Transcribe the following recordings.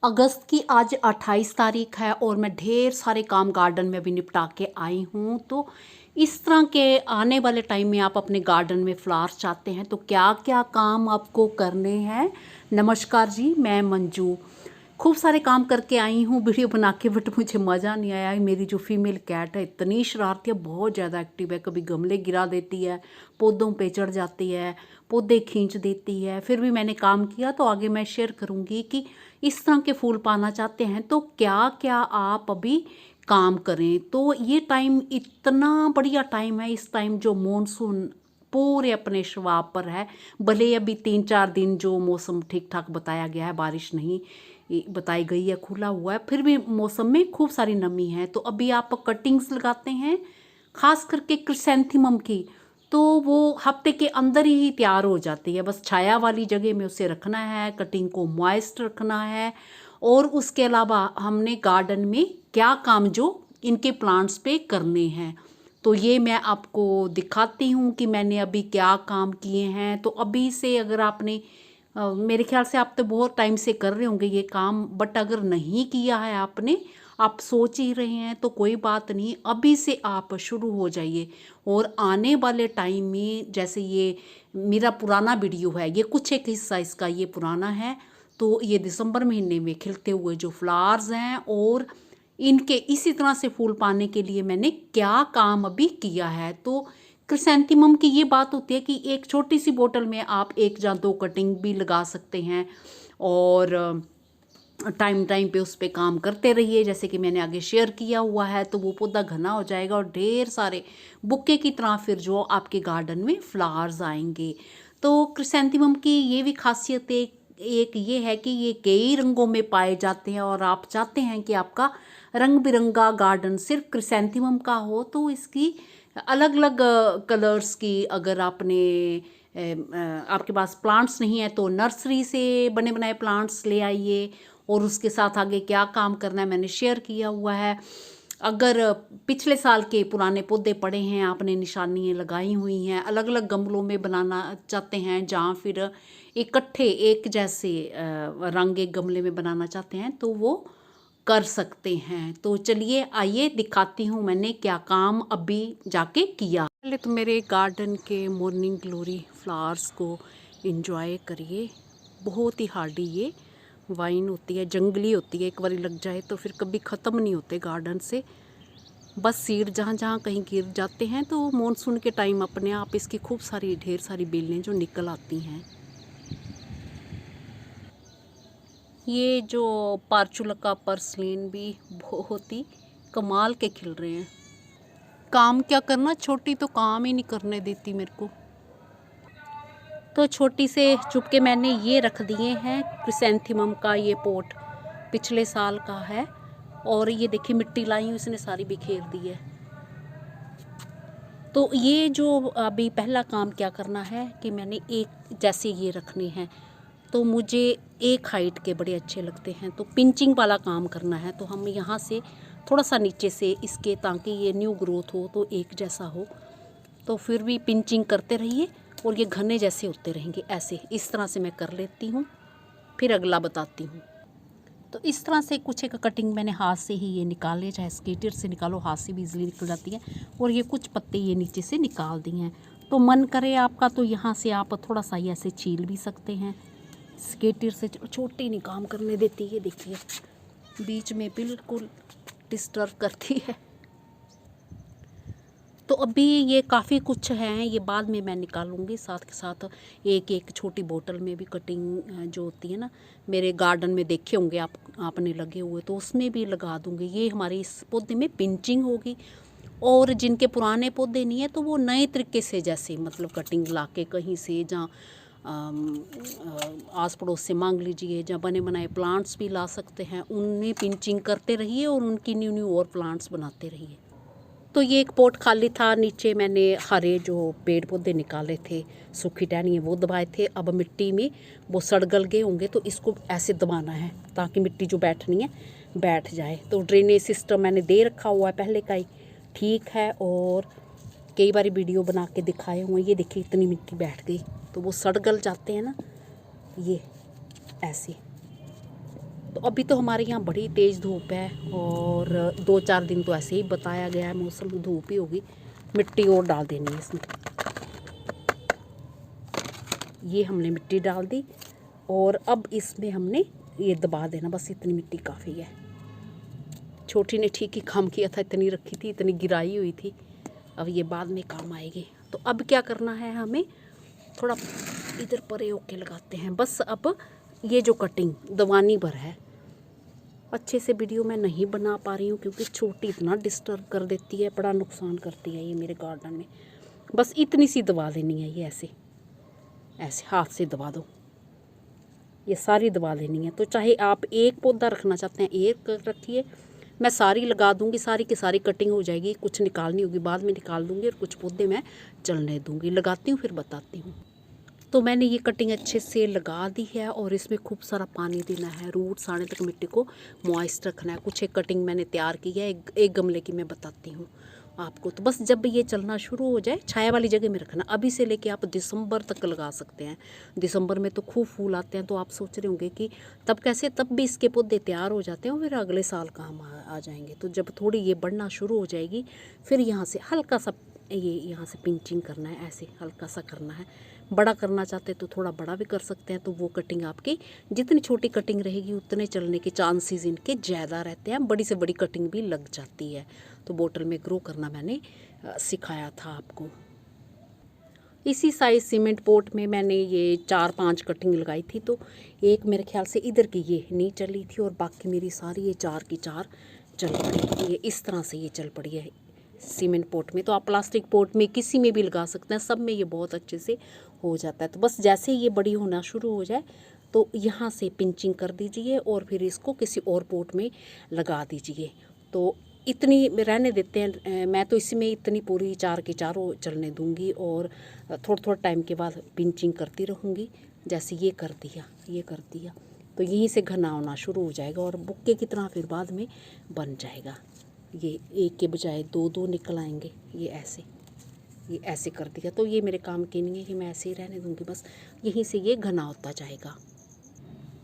अगस्त की आज 28 तारीख है और मैं ढेर सारे काम गार्डन में भी निपटा के आई हूँ। तो इस तरह के आने वाले टाइम में आप अपने गार्डन में फ्लावर्स चाहते हैं तो क्या क्या काम आपको करने हैं। नमस्कार जी, मैं मंजू खूब सारे काम करके आई हूँ वीडियो बना के, बट मुझे मज़ा नहीं आया। मेरी जो फीमेल कैट है इतनी शरारती है, बहुत ज़्यादा एक्टिव है। कभी गमले गिरा देती है, पौधों पे चढ़ जाती है, पौधे खींच देती है। फिर भी मैंने काम किया, तो आगे मैं शेयर करूँगी कि इस तरह के फूल पाना चाहते हैं तो क्या क्या आप अभी काम करें। तो ये टाइम इतना बढ़िया टाइम है, इस टाइम जो मॉनसून पूरे अपने शवाब पर है। भले अभी 3-4 दिन जो मौसम ठीक ठाक बताया गया है, बारिश नहीं बताई गई है, खुला हुआ है, फिर भी मौसम में खूब सारी नमी है। तो अभी आप कटिंग्स लगाते हैं, खास करके क्रिसैंथेमम की, तो वो हफ्ते के अंदर ही तैयार हो जाती है। बस छाया वाली जगह में उसे रखना है, कटिंग को मॉइस्ट रखना है। और उसके अलावा हमने गार्डन में क्या काम जो इनके प्लांट्स पे करने हैं, तो ये मैं आपको दिखाती हूँ कि मैंने अभी क्या काम किए हैं। तो अभी से अगर आपने मेरे ख्याल से आप तो बहुत टाइम से कर रहे होंगे ये काम, बट अगर नहीं किया है आपने, आप सोच ही रहे हैं, तो कोई बात नहीं, अभी से आप शुरू हो जाइए। और आने वाले टाइम में, जैसे ये मेरा पुराना वीडियो है, ये कुछ एक हिस्सा इसका ये पुराना है, तो ये दिसंबर महीने में खिलते हुए जो फ्लावर्स हैं और इनके इसी तरह से फूल पाने के लिए मैंने क्या काम अभी किया है। तो क्रिसैंथेमम की ये बात होती है कि एक छोटी सी बोतल में आप 1 या 2 कटिंग भी लगा सकते हैं और टाइम टाइम पे उस पर काम करते रहिए। जैसे कि मैंने आगे शेयर किया हुआ है, तो वो पौधा घना हो जाएगा और ढेर सारे बुक्के की तरह फिर जो आपके गार्डन में फ्लावर्स आएंगे। तो क्रिसैंथेमम की ये भी खासियत एक ये है कि ये कई रंगों में पाए जाते हैं, और आप चाहते हैं कि आपका रंग बिरंगा गार्डन सिर्फ क्रिसैंथेमम का हो, तो इसकी अलग अलग कलर्स की, अगर आपने आपके पास प्लांट्स नहीं है तो नर्सरी से बने बनाए प्लांट्स ले आइए। और उसके साथ आगे क्या काम करना है मैंने शेयर किया हुआ है। अगर पिछले साल के पुराने पौधे पड़े हैं, आपने निशानियाँ लगाई हुई हैं, अलग अलग गमलों में बनाना चाहते हैं, जहाँ फिर इकट्ठे एक जैसे रंग एक गमले में बनाना चाहते हैं, तो वो कर सकते हैं। तो चलिए आइए दिखाती हूँ मैंने क्या काम अभी जाके किया। पहले तो मेरे गार्डन के मॉर्निंग ग्लोरी फ्लावर्स को एंजॉय करिए। बहुत ही हार्डी ये वाइन होती है, जंगली होती है, एक बार लग जाए तो फिर कभी ख़त्म नहीं होते गार्डन से। बस सीड जहाँ जहाँ कहीं गिर जाते हैं, तो मॉनसून के टाइम अपने आप इसकी खूब सारी ढेर सारी बेलें जो निकल आती हैं। ये जो पार्चुलका पर्सलिन भी बहुत ही कमाल के खिल रहे हैं। काम क्या करना, छोटी तो काम ही नहीं करने देती मेरे को। तो छोटी से चुपके मैंने ये रख दिए हैं क्रिसैंथेमम का ये पॉट, पिछले साल का है। और ये देखिए मिट्टी लाई हूँ, इसने सारी बिखेर दी है। तो ये जो अभी पहला काम क्या करना है कि मैंने एक जैसे ये रखने हैं, तो मुझे एक हाइट के बड़े अच्छे लगते हैं, तो पिंचिंग वाला काम करना है। तो हम यहाँ से थोड़ा सा नीचे से इसके, ताकि ये न्यू ग्रोथ हो तो एक जैसा हो, तो फिर भी पिंचिंग करते रहिए और ये घने जैसे होते रहेंगे। ऐसे इस तरह से मैं कर लेती हूँ, फिर अगला बताती हूँ। तो इस तरह से कुछ एक कटिंग मैंने हाथ से ही ये निकाले, चाहे स्केटर से निकालो, हाथ से भी इजीली निकल जाती है। और ये कुछ पत्ते ये नीचे से निकाल दिए हैं। तो मन करे आपका तो यहाँ से आप थोड़ा सा ही ऐसे छील भी सकते हैं। स्केटर से छोटी नहीं काम करने देती है, देखिए बीच में बिल्कुल डिस्टर्ब करती है। तो अभी ये काफ़ी कुछ हैं, ये बाद में मैं निकालूंगी। साथ के साथ एक एक छोटी बोतल में भी कटिंग जो होती है ना, मेरे गार्डन में देखे होंगे आपने लगे हुए, तो उसमें भी लगा दूंगी। ये हमारे इस पौधे में पिंचिंग होगी। और जिनके पुराने पौधे नहीं है, तो वो नए तरीके से, जैसे मतलब कटिंग ला के कहीं से, जहाँ आस पड़ोस से मांग लीजिए, जहाँ बने बनाए प्लांट्स भी ला सकते हैं, उनमें पिंचिंग करते रहिए और उनकी न्यू न्यू और प्लांट्स बनाते रहिए। तो ये एक पॉट खाली था, नीचे मैंने हरे जो पेड़ पौधे निकाले थे, सूखी टहनियाँ वो दबाए थे। अब मिट्टी में वो सड़गल गए होंगे, तो इसको ऐसे दबाना है ताकि मिट्टी जो बैठनी है बैठ जाए। तो ड्रेनेज सिस्टम मैंने दे रखा हुआ है पहले का ही, ठीक है। और कई बार वीडियो बना के दिखाए हुए। ये देखिए इतनी मिट्टी बैठ गई, तो वो सड़गल जाते हैं ना, ये ऐसे। तो अभी तो हमारे यहाँ बड़ी तेज़ धूप है और 2-4 दिन तो ऐसे ही बताया गया है मौसम, धूप ही होगी। मिट्टी और डाल देनी है इसमें। ये हमने मिट्टी डाल दी और अब इसमें हमने ये दबा देना, बस इतनी मिट्टी काफ़ी है। छोटी ने ठीक ही काम किया था, इतनी रखी थी, इतनी गिराई हुई थी, अब ये बाद में काम आएगी। तो अब क्या करना है, हमें थोड़ा इधर परे होके लगाते हैं बस। अब ये जो कटिंग दवानी भर है, अच्छे से वीडियो मैं नहीं बना पा रही हूँ क्योंकि छोटी इतना डिस्टर्ब कर देती है, बड़ा नुकसान करती है ये मेरे गार्डन में। बस इतनी सी दबा देनी है, ये ऐसे ऐसे हाथ से दबा दो, ये सारी दबा देनी है। तो चाहे आप एक पौधा रखना चाहते हैं एक रखिए, मैं सारी लगा दूंगी, सारी की सारी कटिंग हो जाएगी, कुछ निकालनी होगी बाद में निकाल दूंगी और कुछ पौधे मैं चलने दूंगी। लगाती हूँ फिर बताती हूँ। तो मैंने ये कटिंग अच्छे से लगा दी है और इसमें खूब सारा पानी देना है, रूट्स आने तक मिट्टी को मॉइस्ट रखना है। कुछ एक कटिंग मैंने तैयार की है, एक गमले की मैं बताती हूँ आपको। तो बस जब ये चलना शुरू हो जाए, छाया वाली जगह में रखना। अभी से लेके आप दिसंबर तक लगा सकते हैं। दिसंबर में तो खूब फूल आते हैं, तो आप सोच रहे होंगे कि तब कैसे, तब भी इसके पौधे तैयार हो जाते हैं और फिर अगले साल काम आ जाएंगे। तो जब थोड़ी ये बढ़ना शुरू हो जाएगी, फिर यहाँ से हल्का सा ये यहाँ से पिंचिंग करना है, ऐसे हल्का सा करना है। बड़ा करना चाहते हैं तो थोड़ा बड़ा भी कर सकते हैं। तो वो कटिंग आपकी जितनी छोटी कटिंग रहेगी उतने चलने के चांसेस इनके ज़्यादा रहते हैं। बड़ी से बड़ी कटिंग भी लग जाती है। तो बोतल में ग्रो करना मैंने सिखाया था आपको। इसी साइज सीमेंट पोट में मैंने ये 4-5 कटिंग लगाई थी। तो एक मेरे ख्याल से इधर की ये नहीं चली थी और बाकी मेरी सारी ये 4 की 4 चल पड़ी। ये इस तरह से ये चल पड़ी है सीमेंट पोट में। तो आप प्लास्टिक पोट में किसी में भी लगा सकते हैं, सब में ये बहुत अच्छे से हो जाता है। तो बस जैसे ये बड़ी होना शुरू हो जाए तो यहाँ से पिंचिंग कर दीजिए और फिर इसको किसी और पोट में लगा दीजिए। तो इतनी रहने देते हैं, मैं तो इसमें इतनी पूरी 4 की 4 चलने दूंगी और थोड़ा टाइम के बाद पिंचिंग करती रहूँगी। जैसे ये कर दिया तो यहीं से घना होना शुरू हो जाएगा और बुक्के की तरह फिर बाद में बन जाएगा। ये एक के बजाय 2-2 निकल आएंगे। ये ऐसे कर दिया। तो ये मेरे काम की नहीं है कि मैं ऐसे ही रहने दूंगी, बस यहीं से ये घना होता जाएगा।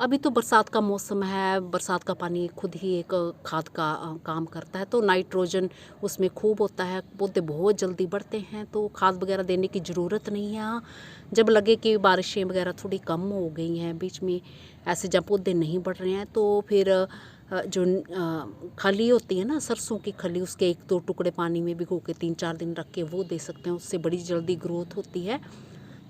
अभी तो बरसात का मौसम है, बरसात का पानी खुद ही एक खाद का काम करता है। तो नाइट्रोजन उसमें खूब होता है, पौधे बहुत जल्दी बढ़ते हैं। तो खाद वगैरह देने की ज़रूरत नहीं है। हाँ, जब लगे कि बारिशें वगैरह थोड़ी कम हो गई हैं बीच में, ऐसे जब पौधे नहीं बढ़ रहे हैं, तो फिर जो खली होती है ना, सरसों की खली, उसके 1-2 टुकड़े पानी में भिगो के 3-4 दिन रख के वो दे सकते हैं। उससे बड़ी जल्दी ग्रोथ होती है।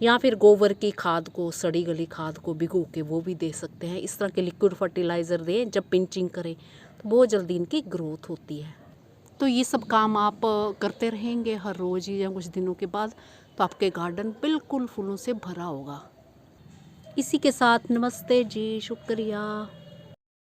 या फिर गोबर की खाद को, सड़ी गली खाद को भिगो के वो भी दे सकते हैं। इस तरह के लिक्विड फर्टिलाइज़र दें जब पिंचिंग करें, तो बहुत जल्दी इनकी ग्रोथ होती है। तो ये सब काम आप करते रहेंगे हर रोज़ या कुछ दिनों के बाद, तो आपके गार्डन बिल्कुल फूलों से भरा होगा। इसी के साथ नमस्ते जी, शुक्रिया।